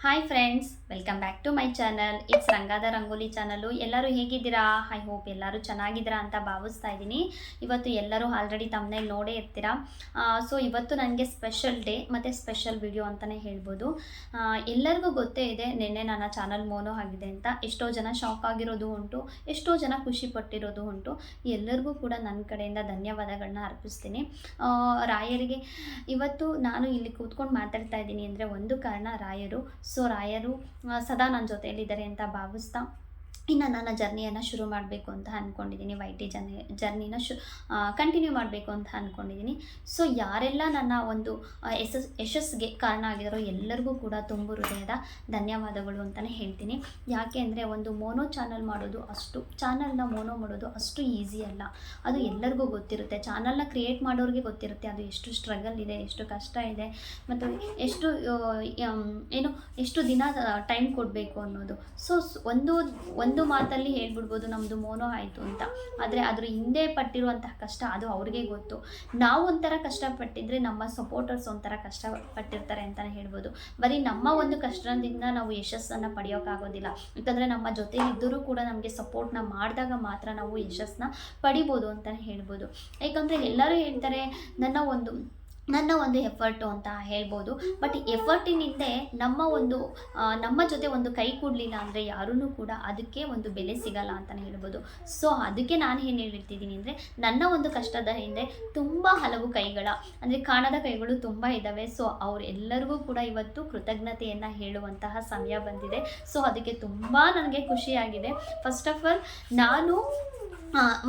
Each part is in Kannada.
Hi friends, welcome back to my channel. It's ರಂಗಾದ ರಂಗೋಲಿ ಚಾನಲು. ಎಲ್ಲರೂ ಹೇಗಿದ್ದೀರಾ? ಐ ಹೋಪ್ ಎಲ್ಲರೂ ಚೆನ್ನಾಗಿದ್ದೀರಾ ಅಂತ ಭಾವಿಸ್ತಾ ಇದ್ದೀನಿ. ಇವತ್ತು ಎಲ್ಲರೂ ಆಲ್ರೆಡಿ ತಮ್ಮನೇಲಿ ನೋಡೇ ಇರ್ತೀರಾ. ಸೊ ಇವತ್ತು ನನಗೆ ಸ್ಪೆಷಲ್ ಡೇ ಮತ್ತು ಸ್ಪೆಷಲ್ ವಿಡಿಯೋ ಅಂತಲೇ ಹೇಳ್ಬೋದು. ಎಲ್ಲರಿಗೂ ಗೊತ್ತೇ ಇದೆ ನಿನ್ನೆ ನನ್ನ ಚಾನಲ್ ಮೋನೋ ಆಗಿದೆ ಅಂತ. ಎಷ್ಟೋ ಜನ ಶಾಕ್ ಆಗಿರೋದು ಉಂಟು, ಎಷ್ಟೋ ಜನ ಖುಷಿ ಪಟ್ಟಿರೋದು ಉಂಟು. ಎಲ್ಲರಿಗೂ ಕೂಡ ನನ್ನ ಕಡೆಯಿಂದ ಧನ್ಯವಾದಗಳನ್ನ ಅರ್ಪಿಸ್ತೀನಿ. ರಾಯರಿಗೆ ಇವತ್ತು ನಾನು ಇಲ್ಲಿ ಕೂತ್ಕೊಂಡು ಮಾತಾಡ್ತಾ ಇದ್ದೀನಿ ಅಂದರೆ ಒಂದು ಕಾರಣ ರಾಯರು. ಸೊ ರಾಯರು ಸದಾ ನನ್ನ ಜೊತೆಯಲ್ಲಿದ್ದಾರೆ ಅಂತ ಭಾವಿಸ್ತಾ ಇನ್ನು ನನ್ನ ಜರ್ನಿಯನ್ನು ಶುರು ಮಾಡಬೇಕು ಅಂತ ಅಂದ್ಕೊಂಡಿದ್ದೀನಿ. ವೈ ಟಿ ಜರ್ನಿನ ಕಂಟಿನ್ಯೂ ಮಾಡಬೇಕು ಅಂತ ಅಂದ್ಕೊಂಡಿದ್ದೀನಿ. ಸೊ ಯಾರೆಲ್ಲ ನನ್ನ ಒಂದು ಯಶಸ್ಸಿಗೆ ಕಾರಣ ಆಗಿದಾರೋ ಎಲ್ಲರಿಗೂ ಕೂಡ ತುಂಬ ಹೃದಯದ ಧನ್ಯವಾದಗಳು ಅಂತಲೇ ಹೇಳ್ತೀನಿ. ಯಾಕೆ ಅಂದರೆ ಒಂದು ಮೋನೋ ಚಾನಲ್ ಮಾಡೋದು ಚಾನಲ್ನ ಮೋನೋ ಮಾಡೋದು ಅಷ್ಟು ಈಸಿ ಅಲ್ಲ. ಅದು ಎಲ್ಲರಿಗೂ ಗೊತ್ತಿರುತ್ತೆ. ಚಾನಲ್ನ ಕ್ರಿಯೇಟ್ ಮಾಡೋರಿಗೆ ಗೊತ್ತಿರುತ್ತೆ ಅದು ಎಷ್ಟು ಸ್ಟ್ರಗಲ್ ಇದೆ, ಎಷ್ಟು ಕಷ್ಟ ಇದೆ, ಮತ್ತು ಎಷ್ಟು ಎಷ್ಟು ದಿನ ಟೈಮ್ ಕೊಡಬೇಕು ಅನ್ನೋದು. ಸೊ ಒಂದು ಮಾತಲ್ಲಿ ಹೇಳ್ಬಿಡ್ಬೋದು ನಮ್ಮದು ಮೋನೋ ಆಯಿತು ಅಂತ. ಆದರೆ ಅದ್ರ ಹಿಂದೆ ಪಟ್ಟಿರುವಂತಹ ಕಷ್ಟ ಅದು ಅವ್ರಿಗೆ ಗೊತ್ತು. ನಾವು ಒಂಥರ ಕಷ್ಟಪಟ್ಟಿದ್ರೆ ನಮ್ಮ ಸಪೋರ್ಟರ್ಸ್ ಒಂಥರ ಕಷ್ಟಪಟ್ಟಿರ್ತಾರೆ ಅಂತಲೇ ಹೇಳ್ಬೋದು. ಬರೀ ನಮ್ಮ ಒಂದು ಕಷ್ಟದಿಂದ ನಾವು ಯಶಸ್ಸನ್ನು ಪಡೆಯೋಕ್ಕಾಗೋದಿಲ್ಲ. ಯಾಕಂದರೆ ನಮ್ಮ ಜೊತೆಲಿದ್ದರೂ ಕೂಡ ನಮಗೆ ಸಪೋರ್ಟ್ನ ಮಾಡಿದಾಗ ಮಾತ್ರ ನಾವು ಯಶಸ್ಸನ್ನ ಪಡಿಬೋದು ಅಂತಲೇ ಹೇಳ್ಬೋದು. ಯಾಕಂದರೆ ಎಲ್ಲರೂ ಹೇಳ್ತಾರೆ ನನ್ನ ಒಂದು ಎಫರ್ಟು ಅಂತ ಹೇಳ್ಬೋದು. ಬಟ್ ಎಫರ್ಟಿನಿಂದೆ ನಮ್ಮ ಜೊತೆ ಒಂದು ಕೈ ಕೊಡಲಿಲ್ಲ ಅಂದರೆ ಯಾರೂ ಕೂಡ ಅದಕ್ಕೆ ಒಂದು ಬೆಲೆ ಸಿಗಲ್ಲ ಅಂತಲೇ ಹೇಳ್ಬೋದು. ಸೊ ಅದಕ್ಕೆ ನಾನು ಏನು ಹೇಳ್ತಿದ್ದೀನಿ ಅಂದರೆ ನನ್ನ ಒಂದು ಕಷ್ಟದ ಹಿಂದೆ ತುಂಬ ಹಲವು ಅಂದರೆ ಕಾಣದ ಕೈಗಳು ತುಂಬ ಇದ್ದಾವೆ. ಸೊ ಅವರೆಲ್ಲರಿಗೂ ಕೂಡ ಇವತ್ತು ಕೃತಜ್ಞತೆಯನ್ನು ಹೇಳುವಂತಹ ಸಮಯ ಬಂದಿದೆ. ಸೊ ಅದಕ್ಕೆ ತುಂಬ ನನಗೆ ಖುಷಿಯಾಗಿದೆ. ಫಸ್ಟ್ ಆಫ್ ಆಲ್ ನಾನು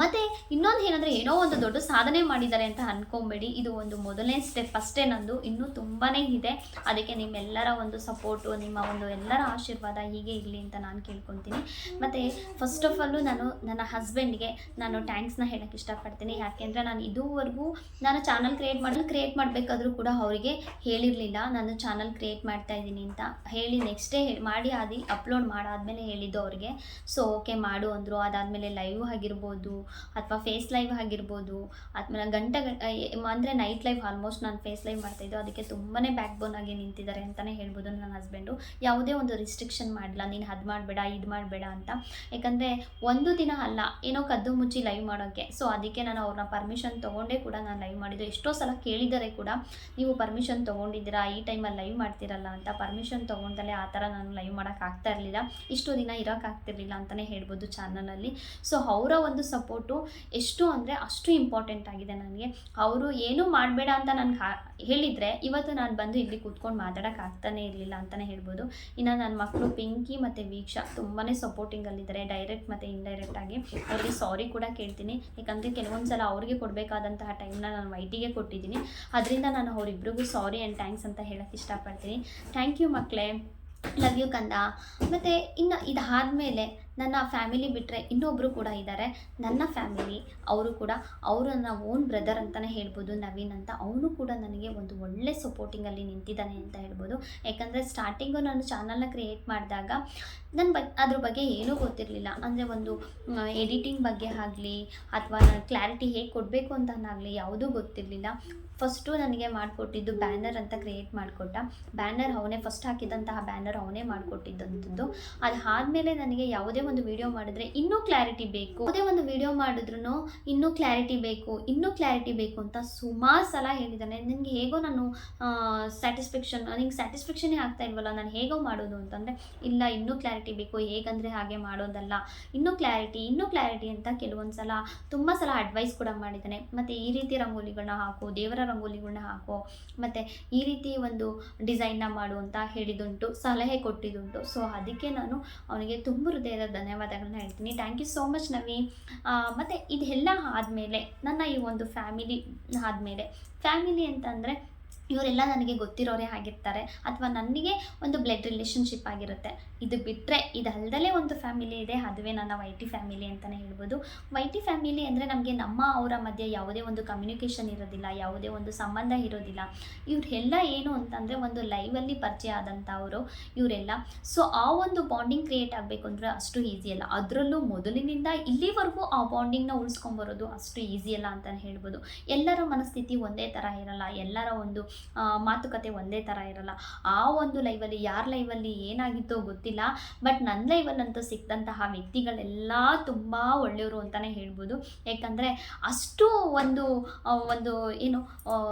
ಮತ್ತು ಇನ್ನೊಂದು ಏನಂದರೆ ಏನೋ ಒಂದು ದೊಡ್ಡ ಸಾಧನೆ ಮಾಡಿದ್ದಾರೆ ಅಂತ ಅಂದ್ಕೊಬೇಡಿ. ಇದು ಒಂದು ಮೊದಲನೇ ಸ್ಟೆಪ್ ಅಷ್ಟೇ. ನಂದು ಇನ್ನೂ ತುಂಬಾ ಇದೆ. ಅದಕ್ಕೆ ನಿಮ್ಮೆಲ್ಲರ ಒಂದು ಸಪೋರ್ಟು, ನಿಮ್ಮ ಒಂದು ಎಲ್ಲರ ಆಶೀರ್ವಾದ ಹೀಗೆ ಇರಲಿ ಅಂತ ನಾನು ಕೇಳ್ಕೊತೀನಿ. ಮತ್ತು ಫಸ್ಟ್ ಆಫ್ ಆಲು ನಾನು ನನ್ನ ಹಸ್ಬೆಂಡ್ಗೆ ನಾನು ಥ್ಯಾಂಕ್ಸ್ನ ಹೇಳೋಕ್ಕೆ ಇಷ್ಟಪಡ್ತೀನಿ. ಯಾಕೆಂದರೆ ನಾನು ಇದುವರೆಗೂ ನಾನು ಚಾನಲ್ ಕ್ರಿಯೇಟ್ ಮಾಡಬೇಕಾದ್ರೂ ಕೂಡ ಅವರಿಗೆ ಹೇಳಿರಲಿಲ್ಲ ನಾನು ಚಾನಲ್ ಕ್ರಿಯೇಟ್ ಮಾಡ್ತಾ ಇದ್ದೀನಿ ಅಂತ. ಹೇಳಿ ನೆಕ್ಸ್ಟ್ ಡೇ ಮಾಡಿ ಅಪ್ಲೋಡ್ ಮಾಡಾದಮೇಲೆ ಹೇಳಿದ್ದು ಅವ್ರಿಗೆ. ಸೊ ಓಕೆ ಮಾಡು ಅಂದರು. ಅದಾದಮೇಲೆ ಲೈವ್ ಆಗಿರ್ಬೋದು ಅಥವಾ ಫೇಸ್ ಲೈವ್ ಆಗಿರ್ಬೋದು, ಆದ್ಮೇಲೆ ಅಂದರೆ ನೈಟ್ ಲೈವ್ ಆಲ್ಮೋಸ್ಟ್ ನಾನು ಫೇಸ್ ಲೈವ್ ಮಾಡ್ತಾಯಿದ್ದು. ಅದಕ್ಕೆ ತುಂಬಾ ಬ್ಯಾಕ್ ಬೋನ್ ಆಗಿ ನಿಂತಿದ್ದಾರೆ ಅಂತಲೇ ಹೇಳ್ಬೋದು ನನ್ನ ಹಸ್ಬೆಂಡು. ಯಾವುದೇ ಒಂದು ರಿಸ್ಟ್ರಿಕ್ಷನ್ ಮಾಡಿಲ್ಲ, ನೀನು ಅದು ಮಾಡಬೇಡ ಇದು ಮಾಡಬೇಡ ಅಂತ. ಯಾಕಂದರೆ ಒಂದು ದಿನ ಅಲ್ಲ, ಏನೋ ಕದ್ದು ಮುಚ್ಚಿ ಲೈವ್ ಮಾಡೋಕ್ಕೆ. ಸೊ ಅದಕ್ಕೆ ನಾನು ಅವ್ರನ್ನ ಪರ್ಮಿಷನ್ ತೊಗೊಂಡೇ ಕೂಡ ನಾನು ಲೈವ್ ಮಾಡಿದ್ದು. ಎಷ್ಟೋ ಸಲ ಕೇಳಿದ್ದಾರೆ ಕೂಡ, ನೀವು ಪರ್ಮಿಷನ್ ತೊಗೊಂಡಿದ್ದೀರಾ ಈ ಟೈಮಲ್ಲಿ ಲೈವ್ ಮಾಡ್ತಿರಲ್ಲ ಅಂತ. ಪರ್ಮಿಷನ್ ತೊಗೊಂಡಲ್ಲೇ ಆ ಥರ ನಾನು ಲೈವ್ ಮಾಡೋಕ್ಕಾಗ್ತಾ ಇರಲಿಲ್ಲ, ಇಷ್ಟು ದಿನ ಇರೋಕ್ಕಾಗ್ತಿರ್ಲಿಲ್ಲ ಅಂತಲೇ ಹೇಳ್ಬೋದು ಚಾನಲಲ್ಲಿ. ಸೊ ಅವರ ಒಂದು ಸಪೋರ್ಟು ಎಷ್ಟು ಅಂದರೆ ಅಷ್ಟು ಇಂಪಾರ್ಟೆಂಟ್ ಆಗಿದೆ ನನಗೆ. ಅವರು ಏನೂ ಮಾಡಬೇಡ ಅಂತ ನನಗೆ ಹೇಳಿದರೆ ಇವತ್ತು ನಾನು ಬಂದು ಇಲ್ಲಿ ಕೂತ್ಕೊಂಡು ಮಾತಾಡೋಕ್ಕಾಗ್ತಾನೇ ಇರಲಿಲ್ಲ ಅಂತಲೇ ಹೇಳ್ಬೋದು. ಇನ್ನು ನನ್ನ ಮಕ್ಕಳು ಪಿಂಕಿ ಮತ್ತು ವೀಕ್ಷಾ ತುಂಬಾ ಸಪೋರ್ಟಿಂಗಲ್ಲಿದ್ದಾರೆ, ಡೈರೆಕ್ಟ್ ಮತ್ತು ಇಂಡೈರೆಕ್ಟಾಗಿ. ಅವ್ರಿಗೆ ಸಾರಿ ಕೂಡ ಕೇಳ್ತೀನಿ. ಯಾಕಂದರೆ ಕೆಲವೊಂದು ಸಲ ಅವ್ರಿಗೆ ಕೊಡಬೇಕಾದಂತಹ ಟೈಮ್ನ ನಾನು ವೈಟಿಗೆ ಕೊಟ್ಟಿದ್ದೀನಿ. ಅದರಿಂದ ನಾನು ಅವರಿಬ್ರಿಗೂ ಸಾರಿ ಆ್ಯಂಡ್ ಥ್ಯಾಂಕ್ಸ್ ಅಂತ ಹೇಳೋಕ್ಕೆ ಇಷ್ಟಪಡ್ತೀನಿ. ಥ್ಯಾಂಕ್ ಯು ಮಕ್ಕಳೇ, ಲವ್ ಯು ಕಂದ. ಮತ್ತು ಇನ್ನು ಇದಾದಮೇಲೆ ನನ್ನ ಫ್ಯಾಮಿಲಿ ಬಿಟ್ಟರೆ ಇನ್ನೊಬ್ಬರು ಕೂಡ ಇದ್ದಾರೆ ನನ್ನ ಫ್ಯಾಮಿಲಿ. ಅವರು ನನ್ನ ಓನ್ ಬ್ರದರ್ ಅಂತಲೇ ಹೇಳ್ಬೋದು, ನವೀನ್ ಅಂತ. ಅವನು ಕೂಡ ನನಗೆ ಒಂದು ಒಳ್ಳೆ ಸಪೋರ್ಟಿಂಗಲ್ಲಿ ನಿಂತಿದ್ದಾನೆ ಅಂತ ಹೇಳ್ಬೋದು. ಯಾಕಂದರೆ ಸ್ಟಾರ್ಟಿಂಗು ನಾನು ಚಾನಲ್ನ ಕ್ರಿಯೇಟ್ ಮಾಡಿದಾಗ ಅದ್ರ ಬಗ್ಗೆ ಏನೂ ಗೊತ್ತಿರಲಿಲ್ಲ. ಅಂದರೆ ಒಂದು ಎಡಿಟಿಂಗ್ ಬಗ್ಗೆ ಆಗಲಿ ಅಥವಾ ನಾನು ಕ್ಲಾರಿಟಿ ಹೇಗೆ ಕೊಡಬೇಕು ಅಂತನಾಗಲಿ ಯಾವುದೂ ಗೊತ್ತಿರಲಿಲ್ಲ. ಫಸ್ಟು ನನಗೆ ಮಾಡಿಕೊಟ್ಟಿದ್ದು ಬ್ಯಾನರ್ ಅಂತ ಕ್ರಿಯೇಟ್ ಮಾಡಿಕೊಟ್ಟ. ಬ್ಯಾನರ್ ಅವನೇ ಫಸ್ಟ್ ಹಾಕಿದಂತಹ ಬ್ಯಾನರ್ ಅವನೇ ಮಾಡಿಕೊಟ್ಟಿದ್ದಂಥದ್ದು. ಅದಾದಮೇಲೆ ನನಗೆ ಯಾವುದೇ ಒಂದು ವಿಡಿಯೋ ಮಾಡಿದ್ರೆ ಇನ್ನೂ ಕ್ಲಾರಿಟಿ ಬೇಕು, ಯಾವುದೇ ಒಂದು ವಿಡಿಯೋ ಮಾಡಿದ್ರು ಇನ್ನೂ ಕ್ಲಾರಿಟಿ ಬೇಕು ಅಂತ ಸುಮಾರು ಸಲ ಹೇಳಿದ್ದಾನೆ. ನನಗೆ ಹೇಗೋ ನಾನು ನಿಂಗೆ ಸ್ಯಾಟಿಸ್ಫ್ಯಾಕ್ಷನೇ ಆಗ್ತಾ ಇಲ್ವಲ್ಲ, ನಾನು ಹೇಗೋ ಮಾಡೋದು ಅಂತಂದರೆ, ಇಲ್ಲ ಇನ್ನೂ ಕ್ಲಾರಿಟಿ ಬೇಕು, ಹೇಗಂದರೆ ಹಾಗೆ ಮಾಡೋದಲ್ಲ, ಇನ್ನೂ ಕ್ಲಾರಿಟಿ ಅಂತ ಕೆಲವೊಂದು ಸಲ ತುಂಬ ಸಲ ಅಡ್ವೈಸ್ ಕೂಡ ಮಾಡಿದ್ದಾನೆ. ಮತ್ತು ಈ ರೀತಿ ರಂಗೋಲಿಗಳನ್ನ ಹಾಕು, ದೇವರ ರಂಗೋಲಿಗಳನ್ನ ಹಾಕೋ, ಮತ್ತು ಈ ರೀತಿ ಒಂದು ಡಿಸೈನ್ನ ಮಾಡು ಅಂತ ಹೇಳಿದುಂಟು, ಸಲಹೆ ಕೊಟ್ಟಿದ್ದುಂಟು. ಸೊ ಅದಕ್ಕೆ ನಾನು ಅವನಿಗೆ ತುಂಬ ಹೃದಯದ ಧನ್ಯವಾದಗಳನ್ನ ಹೇಳ್ತೀನಿ. ಥ್ಯಾಂಕ್ ಯು ಸೋ ಮಚ್ ನವಿ. ಮತ್ತು ಇದೆಲ್ಲ ಆದಮೇಲೆ ನನ್ನ ಈ ಒಂದು ಫ್ಯಾಮಿಲಿ ಅಂತಂದರೆ ಇವರೆಲ್ಲ ನನಗೆ ಗೊತ್ತಿರೋರೇ ಆಗಿರ್ತಾರೆ, ಅಥವಾ ನನಗೆ ಒಂದು ಬ್ಲಡ್ ರಿಲೇಷನ್ಶಿಪ್ ಆಗಿರುತ್ತೆ. ಇದು ಬಿಟ್ಟರೆ ಇದಲ್ಲದಲೇ ಒಂದು ಫ್ಯಾಮಿಲಿ ಇದೆ, ಅದುವೇ ನನ್ನ ವೈ ಟಿ ಫ್ಯಾಮಿಲಿ ಅಂತಲೇ ಹೇಳ್ಬೋದು. ವೈ ಟಿ ಫ್ಯಾಮಿಲಿ ಅಂದರೆ ನಮಗೆ ಅವರ ಮಧ್ಯೆ ಯಾವುದೇ ಒಂದು ಕಮ್ಯುನಿಕೇಷನ್ ಇರೋದಿಲ್ಲ, ಯಾವುದೇ ಒಂದು ಸಂಬಂಧ ಇರೋದಿಲ್ಲ. ಇವರೆಲ್ಲ ಏನು ಅಂತಂದರೆ ಒಂದು ಲೈವಲ್ಲಿ ಪರಿಚಯ ಆದಂಥವರು ಇವರೆಲ್ಲ. ಸೊ ಆ ಒಂದು ಬಾಂಡಿಂಗ್ ಕ್ರಿಯೇಟ್ ಆಗಬೇಕು ಅಂದರೆ ಅಷ್ಟು ಈಸಿ ಅಲ್ಲ. ಅದರಲ್ಲೂ ಮೊದಲಿನಿಂದ ಇಲ್ಲಿವರೆಗೂ ಆ ಬಾಂಡಿಂಗ್ನ ಉಳಿಸ್ಕೊಂಬರೋದು ಅಷ್ಟು ಈಸಿ ಅಲ್ಲ ಅಂತಲೇ ಹೇಳ್ಬೋದು. ಎಲ್ಲರ ಮನಸ್ಥಿತಿ ಒಂದೇ ಥರ ಇರಲ್ಲ, ಎಲ್ಲರ ಒಂದು ಮಾತುಕತೆ ಒಂದೇ ಥರ ಇರಲ್ಲ. ಆ ಒಂದು ಲೈವಲ್ಲಿ ಯಾರ ಲೈವಲ್ಲಿ ಏನಾಗಿತ್ತೋ ಗೊತ್ತಿಲ್ಲ, ಬಟ್ ನನ್ನ ಲೈವಲ್ಲಂತೂ ಸಿಕ್ಕಿದಂತಹ ವ್ಯಕ್ತಿಗಳೆಲ್ಲ ತುಂಬ ಒಳ್ಳೆಯವರು ಅಂತಲೇ ಹೇಳ್ಬೋದು. ಯಾಕಂದರೆ ಅಷ್ಟು ಒಂದು ಏನು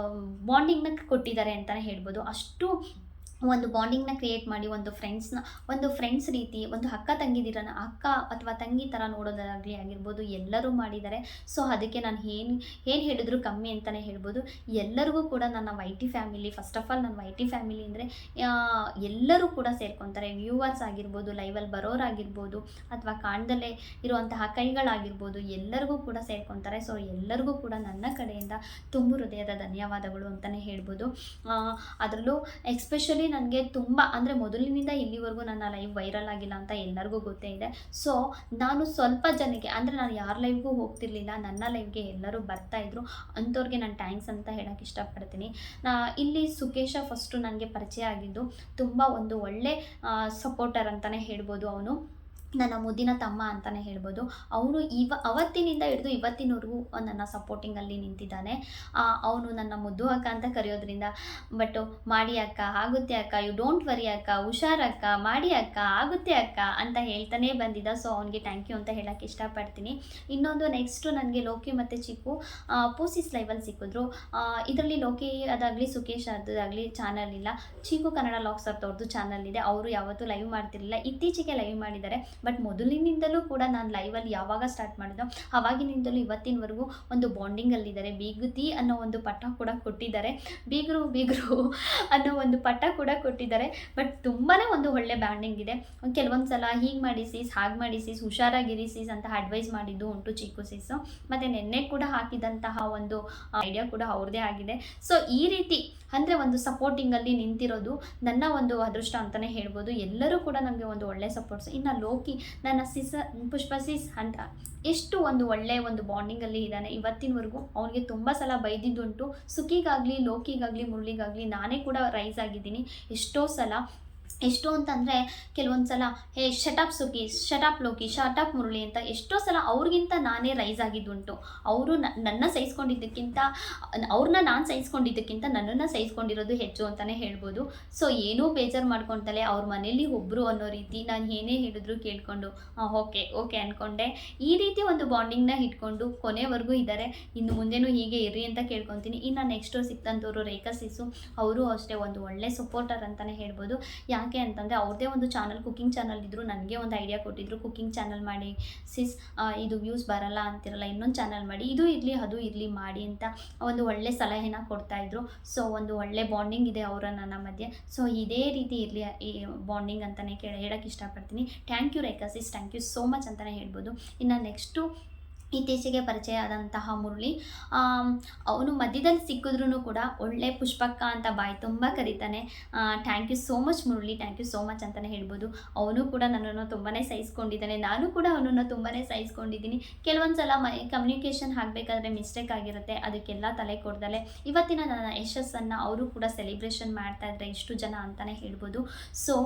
ಬಾಂಡಿಂಗ್ನ ಕೊಟ್ಟಿದ್ದಾರೆ ಅಂತಲೇ ಹೇಳ್ಬೋದು. ಅಷ್ಟು ಒಂದು ಬಾಂಡಿಂಗ್ನ ಕ್ರಿಯೇಟ್ ಮಾಡಿ ಒಂದು ಫ್ರೆಂಡ್ಸ್ ರೀತಿ, ಒಂದು ಅಕ್ಕ ಅಥವಾ ತಂಗಿ ಥರ ನೋಡೋದಾಗಲಿ ಆಗಿರ್ಬೋದು, ಎಲ್ಲರೂ ಮಾಡಿದ್ದಾರೆ. ಸೊ ಅದಕ್ಕೆ ನಾನು ಏನು ಹೇಳಿದ್ರು ಕಮ್ಮಿ ಅಂತಲೇ ಹೇಳ್ಬೋದು. ಎಲ್ಲರಿಗೂ ಕೂಡ ನನ್ನ ವೈಟಿ ಫ್ಯಾಮಿಲಿ, ಫಸ್ಟ್ ಆಫ್ ಆಲ್ ನನ್ನ ವೈಟಿ ಫ್ಯಾಮಿಲಿ ಅಂದರೆ ಎಲ್ಲರೂ ಕೂಡ ಸೇರ್ಕೊತಾರೆ. ವ್ಯೂವರ್ಸ್ ಆಗಿರ್ಬೋದು, ಲೈವಲ್ಲಿ ಬರೋರಾಗಿರ್ಬೋದು, ಅಥವಾ ಕಾಣ್ದಲ್ಲೇ ಇರುವಂತಹ ಕೈಗಳಾಗಿರ್ಬೋದು, ಎಲ್ಲರಿಗೂ ಕೂಡ ಸೇರ್ಕೊತಾರೆ. ಸೊ ಎಲ್ಲರಿಗೂ ಕೂಡ ನನ್ನ ಕಡೆಯಿಂದ ತುಂಬ ಹೃದಯದ ಧನ್ಯವಾದಗಳು ಅಂತಲೇ ಹೇಳ್ಬೋದು. ಅದರಲ್ಲೂ ಎಕ್ಸ್ಪೆಷಲಿ ನನಗೆ ತುಂಬ ಅಂದರೆ ಮೊದಲಿನಿಂದ ಇಲ್ಲಿವರೆಗೂ ನನ್ನ ಲೈವ್ ವೈರಲ್ ಆಗಿಲ್ಲ ಅಂತ ಎಲ್ಲರಿಗೂ ಗೊತ್ತೇ ಇದೆ. ಸೊ ನಾನು ಸ್ವಲ್ಪ ಜನಕ್ಕೆ ಅಂದರೆ ನಾನು ಯಾರ ಲೈವ್ಗೂ ಹೋಗ್ತಿರ್ಲಿಲ್ಲ, ನನ್ನ ಲೈವ್ಗೆ ಎಲ್ಲರೂ ಬರ್ತಾಯಿದ್ರು. ಅಂಥವ್ರಿಗೆ ನಾನು ಥ್ಯಾಂಕ್ಸ್ ಅಂತ ಹೇಳೋಕ್ಕೆ ಇಷ್ಟಪಡ್ತೀನಿ. ಇಲ್ಲಿ ಸುಕೇಶ ಫಸ್ಟು ನನಗೆ ಪರಿಚಯ ಆಗಿದ್ದು, ತುಂಬ ಒಂದು ಒಳ್ಳೆ ಸಪೋರ್ಟರ್ ಅಂತಲೇ ಹೇಳ್ಬೋದು. ಅವನು ನನ್ನ ಮುದ್ದಿನ ತಮ್ಮ ಅಂತಲೇ ಹೇಳ್ಬೋದು. ಅವನು ಅವತ್ತಿನಿಂದ ಹಿಡಿದು ಇವತ್ತಿನವರೆಗೂ ನನ್ನ ಸಪೋರ್ಟಿಂಗಲ್ಲಿ ನಿಂತಿದ್ದಾನೆ. ಅವನು ನನ್ನ ಮುದ್ದು ಅಕ್ಕ ಅಂತ ಕರೆಯೋದ್ರಿಂದ, ಬಟ್ ಮಾಡಿ ಅಕ್ಕ, ಆಗುತ್ತೆ ಅಕ್ಕ, ಯು ಡೋಂಟ್ ವರಿ ಅಕ್ಕ, ಹುಷಾರಕ್ಕ, ಮಾಡಿ ಅಕ್ಕ, ಆಗುತ್ತೆ ಅಕ್ಕ ಅಂತ ಹೇಳ್ತಾನೆ ಬಂದಿದ್ದ. ಸೊ ಅವನಿಗೆ ಥ್ಯಾಂಕ್ ಯು ಅಂತ ಹೇಳೋಕ್ಕೆ ಇಷ್ಟಪಡ್ತೀನಿ. ಇನ್ನೊಂದು ನೆಕ್ಸ್ಟು ನನಗೆ ಲೋಕಿ ಮತ್ತು ಚಿಕ್ಕು ಪೂಸಿಸ್ ಲೈವಲ್ಲಿ ಸಿಕ್ಕಿದ್ರು. ಇದರಲ್ಲಿ ಲೋಕಿ ಅದಾಗಲಿ ಸುಕೇಶ್ ಅದಾಗಲಿ ಚಾನಲ್ ಇಲ್ಲ. ಚಿಕ್ಕು ಕನ್ನಡ ಲಾಗ್ಸ್ ಅವ್ರದ್ದು ಚಾನಲ್ ಇದೆ. ಅವರು ಯಾವತ್ತೂ ಲೈವ್ ಮಾಡ್ತಿರಲಿಲ್ಲ, ಇತ್ತೀಚೆಗೆ ಲೈವ್ ಮಾಡಿದ್ದಾರೆ. ಬಟ್ ಮೊದಲಿನಿಂದಲೂ ಕೂಡ ನಾನು ಲೈವಲ್ಲಿ ಯಾವಾಗ ಸ್ಟಾರ್ಟ್ ಮಾಡಿದೋ ಆವಾಗಿನಿಂದಲೂ ಇವತ್ತಿನವರೆಗೂ ಒಂದು ಬಾಂಡಿಂಗಲ್ಲಿದ್ದಾರೆ. ಬೀಗುತಿ ಅನ್ನೋ ಒಂದು ಪಟ್ಟ ಕೂಡ ಕೊಟ್ಟಿದ್ದಾರೆ, ಬೀಗರು ಅನ್ನೋ ಒಂದು ಪಟ್ಟ ಕೂಡ ಕೊಟ್ಟಿದ್ದಾರೆ. ಬಟ್ ತುಂಬಾ ಒಂದು ಒಳ್ಳೆ ಬಾಂಡಿಂಗ್ ಇದೆ. ಕೆಲವೊಂದು ಸಲ ಹೀಗೆ ಮಾಡಿ ಸೀಸ್, ಹಾಗೆ ಮಾಡಿ ಸೀಸ್, ಹುಷಾರಾಗಿರಿ ಸೀಸ್ ಅಂತ ಅಡ್ವೈಸ್ ಮಾಡಿದ್ದು ಉಂಟು ಚಿಕ್ಕು ಸೀಸು. ಮತ್ತು ನೆನ್ನೆ ಕೂಡ ಹಾಕಿದಂತಹ ಒಂದು ಐಡಿಯಾ ಕೂಡ ಅವ್ರದ್ದೇ ಆಗಿದೆ. ಸೊ ಈ ರೀತಿ ಅಂದರೆ ಒಂದು ಸಪೋರ್ಟಿಂಗಲ್ಲಿ ನಿಂತಿರೋದು ನನ್ನ ಒಂದು ಅದೃಷ್ಟ ಅಂತಲೇ ಹೇಳ್ಬೋದು. ಎಲ್ಲರೂ ಕೂಡ ನನಗೆ ಒಂದು ಒಳ್ಳೆ ಸಪೋರ್ಟ್ಸ್. ಇನ್ನು ಲೋಕಿ ನನ್ನ ಪುಷ್ಪ ಸೀಸ್ ಅಂತ ಎಷ್ಟು ಒಂದು ಒಳ್ಳೆಯ ಒಂದು ಬಾಂಡಿಂಗಲ್ಲಿ ಇದ್ದಾನೆ. ಇವತ್ತಿನವರೆಗೂ ಅವನಿಗೆ ತುಂಬ ಸಲ ಬೈದಿದ್ದುಂಟು. ಸುಖಿಗಾಗಲಿ, ಲೋಕಿಗಾಗಲಿ, ಮುರಳಿಗಾಗಲಿ ನಾನೇ ಕೂಡ ರೈಸ್ ಆಗಿದ್ದೀನಿ ಎಷ್ಟೋ ಸಲ. ಎಷ್ಟು ಅಂತಂದರೆ ಕೆಲವೊಂದು ಸಲ ಶಟಾಪ್ ಸುಖಿ, ಶಟಾಪ್ ಲೋಕಿ, ಶಟಾಪ್ ಮುರಳಿ ಅಂತ ಎಷ್ಟೋ ಸಲ ಅವ್ರಿಗಿಂತ ನಾನೇ ರೈಸ್ ಆಗಿದ್ದುಂಟು. ಅವರು ನನ್ನ ಸಹಿಸ್ಕೊಂಡಿದ್ದಕ್ಕಿಂತ, ಅವ್ರನ್ನ ನಾನು ಸಹಿಸ್ಕೊಂಡಿದ್ದಕ್ಕಿಂತ ನನ್ನನ್ನು ಸಹಿಸ್ಕೊಂಡಿರೋದು ಹೆಚ್ಚು ಅಂತಲೇ ಹೇಳ್ಬೋದು. ಸೊ ಏನೂ ಬೇಜಾರು ಮಾಡ್ಕೊಳ್ತಲೇ ಅವ್ರ ಮನೇಲಿ ಒಬ್ಬರು ಅನ್ನೋ ರೀತಿ ನಾನು ಏನೇ ಹೇಳಿದ್ರು ಕೇಳಿಕೊಂಡು ಓಕೆ ಅಂದ್ಕೊಂಡೆ. ಈ ರೀತಿ ಒಂದು ಬಾಂಡಿಂಗ್ನ ಇಟ್ಕೊಂಡು ಕೊನೆವರೆಗೂ ಇದ್ದಾರೆ. ಇನ್ನು ಮುಂದೆನೂ ಹೀಗೆ ಇರ್ರಿ ಅಂತ ಕೇಳ್ಕೊತೀನಿ. ಇನ್ನು ನೆಕ್ಸ್ಟು ಸಿಕ್ತಂಥವ್ರು ರೇಖಾ ಸಿಸು, ಅವರು ಅಷ್ಟೇ ಒಂದು ಒಳ್ಳೆ ಸಪೋರ್ಟರ್ ಅಂತಲೇ ಹೇಳ್ಬೋದು. ಯಾಕೆ ಅಂತಂದರೆ ಅವ್ರದ್ದೇ ಒಂದು ಚಾನಲ್, ಕುಕ್ಕಿಂಗ್ ಚಾನಲ್ ಇದ್ದರು. ನನಗೆ ಒಂದು ಐಡಿಯಾ ಕೊಟ್ಟಿದ್ರು, ಕುಕ್ಕಿಂಗ್ ಚಾನಲ್ ಮಾಡಿ ಸಿಸ್, ಇದು ವ್ಯೂಸ್ ಬರಲ್ಲ ಅಂತಿರಲ್ಲ, ಇನ್ನೊಂದು ಚಾನಲ್ ಮಾಡಿ, ಇದು ಇರಲಿ ಅದು ಇರಲಿ ಮಾಡಿ ಅಂತ ಒಂದು ಒಳ್ಳೆ ಸಲಹೆನ ಕೊಡ್ತಾಯಿದ್ರು. ಸೊ ಒಂದು ಒಳ್ಳೆ ಬಾಂಡಿಂಗ್ ಇದೆ ಅವರ ನನ್ನ ಮಧ್ಯೆ. ಸೊ ಇದೇ ರೀತಿ ಇರಲಿ ಈ ಬಾಂಡಿಂಗ್ ಅಂತಲೇ ಹೇಳೋಕ್ಕೆ ಇಷ್ಟಪಡ್ತೀನಿ. Thank you Rekha sis, thank you so much ಅಂತಲೇ ಹೇಳ್ಬೋದು. ಇನ್ನು ನೆಕ್ಸ್ಟು ಇತ್ತೀಚೆಗೆ ಪರಿಚಯ ಆದಂತಹ ಮುರಳಿ, ಅವನು ಮಧ್ಯದಲ್ಲಿ ಸಿಕ್ಕಿದ್ರೂ ಕೂಡ ಒಳ್ಳೆ ಪುಷ್ಪಕ್ಕ ಅಂತ ಬಾಯಿ ತುಂಬ ಕರೀತಾನೆ. Thank you so much Murali, thank you so much ಅಂತಲೇ ಹೇಳ್ಬೋದು. ಅವನು ಕೂಡ ನನ್ನನ್ನು ತುಂಬಾ ಸಹಿಸ್ಕೊಂಡಿದ್ದಾನೆ, ನಾನು ಕೂಡ ಅವನನ್ನು ತುಂಬಾ ಸಹಿಸ್ಕೊಂಡಿದ್ದೀನಿ. ಕೆಲವೊಂದು ಸಲ ಕಮ್ಯುನಿಕೇಷನ್ ಆಗಬೇಕಾದ್ರೆ ಮಿಸ್ಟೇಕ್ ಆಗಿರುತ್ತೆ, ಅದಕ್ಕೆಲ್ಲ ತಲೆ ಕೊಡ್ದಲೆ ಇವತ್ತಿನ ನನ್ನ ಯಶಸ್ಸನ್ನು ಅವರು ಕೂಡ ಸೆಲೆಬ್ರೇಷನ್ ಮಾಡ್ತಾಯಿದ್ರೆ ಇಷ್ಟು ಜನ ಅಂತಲೇ ಹೇಳ್ಬೋದು. ಸೊ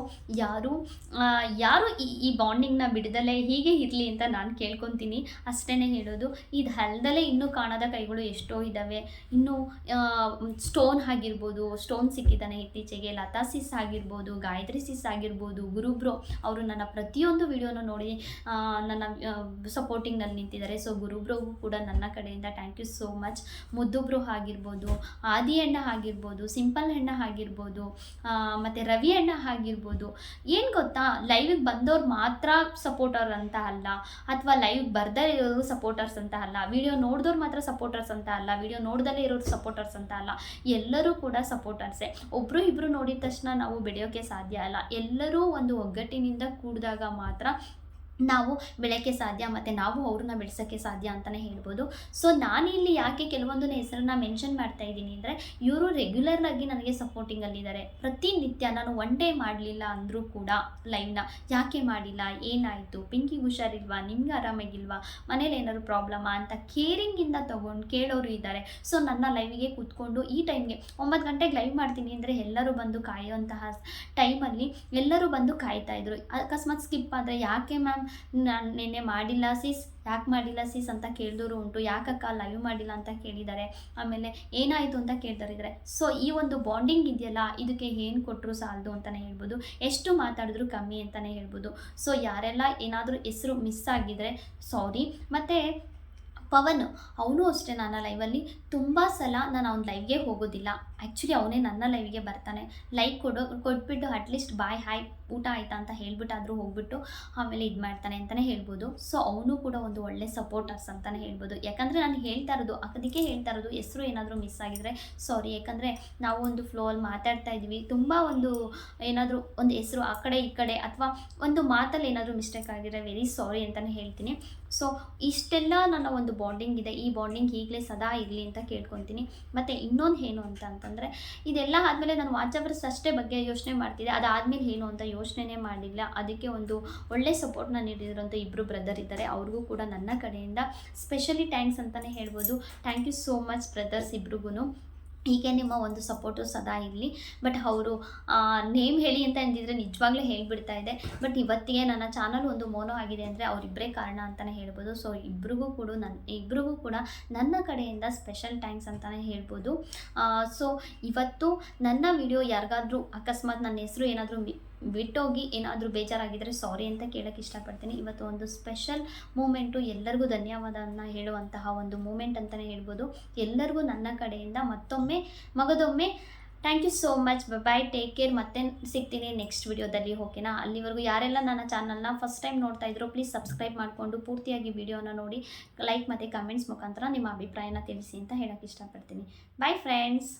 ಯಾರು ಈ ಬಾಂಡಿಂಗ್ನ ಬಿಡದಲ್ಲೇ ಹೀಗೆ ಇರಲಿ ಅಂತ ನಾನು ಕೇಳ್ಕೊತೀನಿ ಅಷ್ಟೇ ಹೇಳೋದು. ಇದು ಅಲ್ದಲೇ ಇನ್ನೂ ಕಾಣದ ಕೈಗಳು ಎಷ್ಟೋ ಇದ್ದಾವೆ. ಇನ್ನು ಸ್ಟೋನ್ ಆಗಿರ್ಬೋದು, ಸ್ಟೋನ್ ಸಿಕ್ಕಿದ್ದಾನೆ ಇತ್ತೀಚೆಗೆ. ಲತಾ ಸಿಸ್ ಆಗಿರ್ಬೋದು, ಗಾಯತ್ರಿ ಸಿಸ್ ಆಗಿರ್ಬೋದು, ಗುರುಬ್ರೋ ಅವರು ನನ್ನ ಪ್ರತಿಯೊಂದು ವಿಡಿಯೋನ ನೋಡಿ ನನ್ನ ಸಪೋರ್ಟಿಂಗ್ನಲ್ಲಿ ನಿಂತಿದ್ದಾರೆ. ಸೊ ಗುರುಬ್ರೋಗೂ ಕೂಡ ನನ್ನ ಕಡೆಯಿಂದ ಥ್ಯಾಂಕ್ ಯು ಸೋ ಮಚ್. ಮುದ್ದು ಬ್ರೋ ಆಗಿರ್ಬೋದು, ಆದಿ ಅಣ್ಣ ಆಗಿರ್ಬೋದು, ಸಿಂಪಲ್ ಅಣ್ಣ ಆಗಿರ್ಬೋದು, ಮತ್ತು ರವಿ ಅಣ್ಣ ಆಗಿರ್ಬೋದು. ಏನು ಗೊತ್ತಾ, ಲೈವಿಗೆ ಬಂದವ್ರು ಮಾತ್ರ ಸಪೋರ್ಟರ್ ಅಂತ ಅಲ್ಲ, ಅಥವಾ ಲೈವ್ ಬರ್ದೇ ಇರೋರು ಸಪೋರ್ಟರ್ಸ್ ಅಂತ ಅಲ್ಲ, ವಿಡಿಯೋ ನೋಡಿದವ್ರು ಮಾತ್ರ ಸಪೋರ್ಟರ್ಸ್ ಅಂತ ಅಲ್ಲ, ವಿಡಿಯೋ ನೋಡ್ದಲ್ಲೇ ಇರೋರು ಸಪೋರ್ಟರ್ಸ್ ಅಂತ ಅಲ್ಲ, ಎಲ್ಲರೂ ಕೂಡ ಸಪೋರ್ಟರ್ಸೇ. ಒಬ್ಬರು ಇಬ್ಬರು ನೋಡಿದ ತಕ್ಷಣ ನಾವು ಬೆಳೆಯೋಕ್ಕೆ ಸಾಧ್ಯ ಅಲ್ಲ. ಎಲ್ಲರೂ ಒಂದು ಒಗ್ಗಟ್ಟಿನಿಂದ ಕೂಡಿದಾಗ ಮಾತ್ರ ನಾವು ಬೆಳೆಯೋಕ್ಕೆ ಸಾಧ್ಯ, ಮತ್ತು ನಾವು ಅವ್ರನ್ನ ಬೆಳೆಸೋಕ್ಕೆ ಸಾಧ್ಯ ಅಂತಲೇ ಹೇಳ್ಬೋದು. ಸೊ ನಾನಿಲ್ಲಿ ಯಾಕೆ ಕೆಲವೊಂದನ್ನ ಹೆಸರನ್ನ ಮೆನ್ಷನ್ ಮಾಡ್ತಾ ಇದ್ದೀನಿ ಅಂದರೆ, ಇವರು ರೆಗ್ಯುಲರ್ಲಾಗಿ ನನಗೆ ಸಪೋರ್ಟಿಂಗಲ್ಲಿದ್ದಾರೆ. ಪ್ರತಿನಿತ್ಯ ನಾನು ಒನ್ ಡೇ ಮಾಡಲಿಲ್ಲ ಅಂದರೂ ಕೂಡ ಲೈವ್ನ ಯಾಕೆ ಮಾಡಿಲ್ಲ, ಏನಾಯಿತು, ಪಿಂಕಿಗೆ ಹುಷಾರಿಲ್ವಾ, ನಿಮ್ಗೆ ಆರಾಮಾಗಿಲ್ವಾ, ಮನೇಲಿ ಏನಾದ್ರು ಪ್ರಾಬ್ಲಮಾ ಅಂತ ಕೇರಿಂಗಿಂದ ತೊಗೊಂಡು ಕೇಳೋರು ಇದ್ದಾರೆ. ಸೊ ನನ್ನ ಲೈವಿಗೆ ಕೂತ್ಕೊಂಡು ಈ ಟೈಮ್ಗೆ 9 ಗಂಟೆಗೆ ಲೈವ್ ಮಾಡ್ತೀನಿ ಅಂದರೆ ಎಲ್ಲರೂ ಬಂದು ಕಾಯುವಂತಹ ಟೈಮಲ್ಲಿ ಎಲ್ಲರೂ ಬಂದು ಕಾಯ್ತಾಯಿದ್ರು. ಅಕಸ್ಮಾತ್ ಸ್ಕಿಪ್ ಆದರೆ ಯಾಕೆ ಮ್ಯಾಮ್ ನಾನು ನಿನ್ನೆ ಮಾಡಿಲ್ಲ ಸಿಸ್, ಯಾಕೆ ಮಾಡಿಲ್ಲ ಸಿಸ್ ಅಂತ ಕೇಳಿದವರು ಉಂಟು. ಯಾಕಕ್ಕ ಲೈವ್ ಮಾಡಿಲ್ಲ ಅಂತ ಕೇಳಿದ್ದಾರೆ. ಆಮೇಲೆ ಏನಾಯಿತು ಅಂತ ಕೇಳ್ತಾರಿದ್ದಾರೆ. ಸೊ ಈ ಒಂದು ಬಾಂಡಿಂಗ್ ಇದೆಯಲ್ಲ, ಇದಕ್ಕೆ ಏನು ಕೊಟ್ಟರು ಸಾಲದು ಅಂತಲೇ ಹೇಳ್ಬೋದು. ಎಷ್ಟು ಮಾತಾಡಿದ್ರು ಕಮ್ಮಿ ಅಂತಲೇ ಹೇಳ್ಬೋದು. ಸೊ ಯಾರೆಲ್ಲ ಏನಾದರೂ ಹೆಸರು ಮಿಸ್ ಆಗಿದ್ರೆ ಸಾರಿ. ಮತ್ತು ಪವನ್ ಅವನು ಅಷ್ಟೇ ನನ್ನ ಲೈವಲ್ಲಿ ತುಂಬ ಸಲ ನಾನು ಅವ್ನ ಲೈವ್ಗೆ ಹೋಗೋದಿಲ್ಲ. ಆ್ಯಕ್ಚುಲಿ ಅವನೇ ನನ್ನ ಲೈವ್ಗೆ ಬರ್ತಾನೆ, ಲೈಕ್ ಕೊಟ್ಬಿಟ್ಟು ಅಟ್ಲೀಸ್ಟ್ ಬಾಯ್ ಹಾಯ್ ಊಟ ಆಯಿತಾ ಅಂತ ಹೇಳ್ಬಿಟ್ಟಾದರೂ ಹೋಗ್ಬಿಟ್ಟು ಆಮೇಲೆ ಇದು ಮಾಡ್ತಾನೆ ಅಂತಲೇ ಹೇಳ್ಬೋದು. ಸೊ ಅವನು ಕೂಡ ಒಂದು ಒಳ್ಳೆ ಸಪೋರ್ಟರ್ಸ್ ಅಂತಲೇ ಹೇಳ್ಬೋದು. ಯಾಕಂದರೆ ನಾನು ಹೇಳ್ತಾ ಇರೋದು ಅದಕ್ಕೆ ಹೇಳ್ತಾ ಇರೋದು, ಹೆಸರು ಏನಾದರೂ ಮಿಸ್ ಆಗಿದ್ರೆ ಸಾರಿ. ಯಾಕಂದರೆ ನಾವು ಒಂದು ಫ್ಲೋಲ್ಲಿ ಮಾತಾಡ್ತಾ ಇದ್ವಿ, ತುಂಬ ಒಂದು ಏನಾದರೂ ಒಂದು ಹೆಸರು ಆ ಕಡೆ ಈ ಕಡೆ ಅಥವಾ ಒಂದು ಮಾತಲ್ಲಿ ಏನಾದರೂ ಮಿಸ್ಟೇಕ್ ಆಗಿದ್ರೆ ವೆರಿ ಸಾರಿ ಅಂತಲೇ ಹೇಳ್ತೀನಿ. ಸೊ ಇಷ್ಟೆಲ್ಲ ನನ್ನ ಒಂದು ಬಾಂಡಿಂಗ್ ಇದೆ, ಈ ಬಾಂಡಿಂಗ್ ಈಗಲೇ ಸದಾ ಇರಲಿ ಅಂತ ಕೇಳ್ಕೊತೀನಿ. ಮತ್ತು ಇನ್ನೊಂದು ಏನು ಅಂತಂದರೆ, ಇದೆಲ್ಲ ಆದಮೇಲೆ ನಾನು ವಾಚ್ ಅವರ್ಸ್ ಅಷ್ಟೇ ಬಗ್ಗೆ ಯೋಚನೆ ಮಾಡ್ತಿದ್ದೆ, ಅದಾದಮೇಲೆ ಏನು ಅಂತ ಯೋಚನೆನೇ ಮಾಡಲಿಲ್ಲ. ಅದಕ್ಕೆ ಒಂದು ಒಳ್ಳೆ ಸಪೋರ್ಟ್ನ ನೀಡಿರೋಂಥ ಇಬ್ಬರು ಬ್ರದರ್ ಇದ್ದಾರೆ, ಅವ್ರಿಗೂ ಕೂಡ ನನ್ನ ಕಡೆಯಿಂದ ಸ್ಪೆಷಲಿ ಥ್ಯಾಂಕ್ಸ್ ಅಂತಲೇ ಹೇಳ್ಬೋದು. Thank you so much brothers ಇಬ್ರಿಗೂ. ಹೀಗೆ ನಿಮ್ಮ ಒಂದು ಸಪೋರ್ಟು ಸದಾ ಇರಲಿ. ಬಟ್ ಅವರು ನೇಮ್ ಹೇಳಿ ಅಂತ ಅಂದಿದ್ರೆ ನಿಜವಾಗ್ಲೂ ಹೇಳಿಬಿಡ್ತಾ ಇದೆ. ಬಟ್ ಇವತ್ತಿಗೆ ನನ್ನ ಚಾನಲ್ ಒಂದು ಮೋನೋ ಆಗಿದೆ ಅಂದರೆ ಅವರಿಬ್ಬರೇ ಕಾರಣ ಅಂತಲೇ ಹೇಳ್ಬೋದು. ಸೊ ಇಬ್ರಿಗೂ ಕೂಡ ನನ್ನ ಕಡೆಯಿಂದ ಸ್ಪೆಷಲ್ ಥ್ಯಾಂಕ್ಸ್ ಅಂತಲೇ ಹೇಳ್ಬೋದು. ಸೊ ಇವತ್ತು ನನ್ನ ವಿಡಿಯೋ ಯಾರಿಗಾದ್ರೂ ಅಕಸ್ಮಾತ್ ನನ್ನ ಹೆಸರು ಏನಾದರೂ ಬಿಟ್ಟೋಗಿ ಏನಾದರೂ ಬೇಜಾರಾಗಿದ್ದರೆ ಸಾರಿ ಅಂತ ಕೇಳೋಕ್ಕೆ ಇಷ್ಟಪಡ್ತೀನಿ. ಇವತ್ತು ಒಂದು ಸ್ಪೆಷಲ್ ಮೂಮೆಂಟು, ಎಲ್ಲರಿಗೂ ಧನ್ಯವಾದವನ್ನು ಹೇಳುವಂತಹ ಒಂದು ಮೂಮೆಂಟ್ ಅಂತಲೇ ಹೇಳ್ಬೋದು. ಎಲ್ಲರಿಗೂ ನನ್ನ ಕಡೆಯಿಂದ ಮಗದೊಮ್ಮೆ thank you so much. Bye, take care. ಮತ್ತೆ ಸಿಗ್ತೀನಿ ನೆಕ್ಸ್ಟ್ ವಿಡಿಯೋದಲ್ಲಿ, ಓಕೆನಾ? ಅಲ್ಲಿವರೆಗೂ ಯಾರೆಲ್ಲ ನನ್ನ ಚಾನಲ್ನ ಫಸ್ಟ್ ಟೈಮ್ ನೋಡ್ತಾ ಇದ್ರು ಪ್ಲೀಸ್ ಸಬ್ಸ್ಕ್ರೈಬ್ ಮಾಡಿಕೊಂಡು ಪೂರ್ತಿಯಾಗಿ ವಿಡಿಯೋನ ನೋಡಿ ಲೈಕ್ ಮತ್ತು ಕಮೆಂಟ್ಸ್ ಮುಖಾಂತರ ನಿಮ್ಮ ಅಭಿಪ್ರಾಯನ ತಿಳಿಸಿ ಅಂತ ಹೇಳೋಕ್ಕೆ ಇಷ್ಟಪಡ್ತೀನಿ. Bye friends.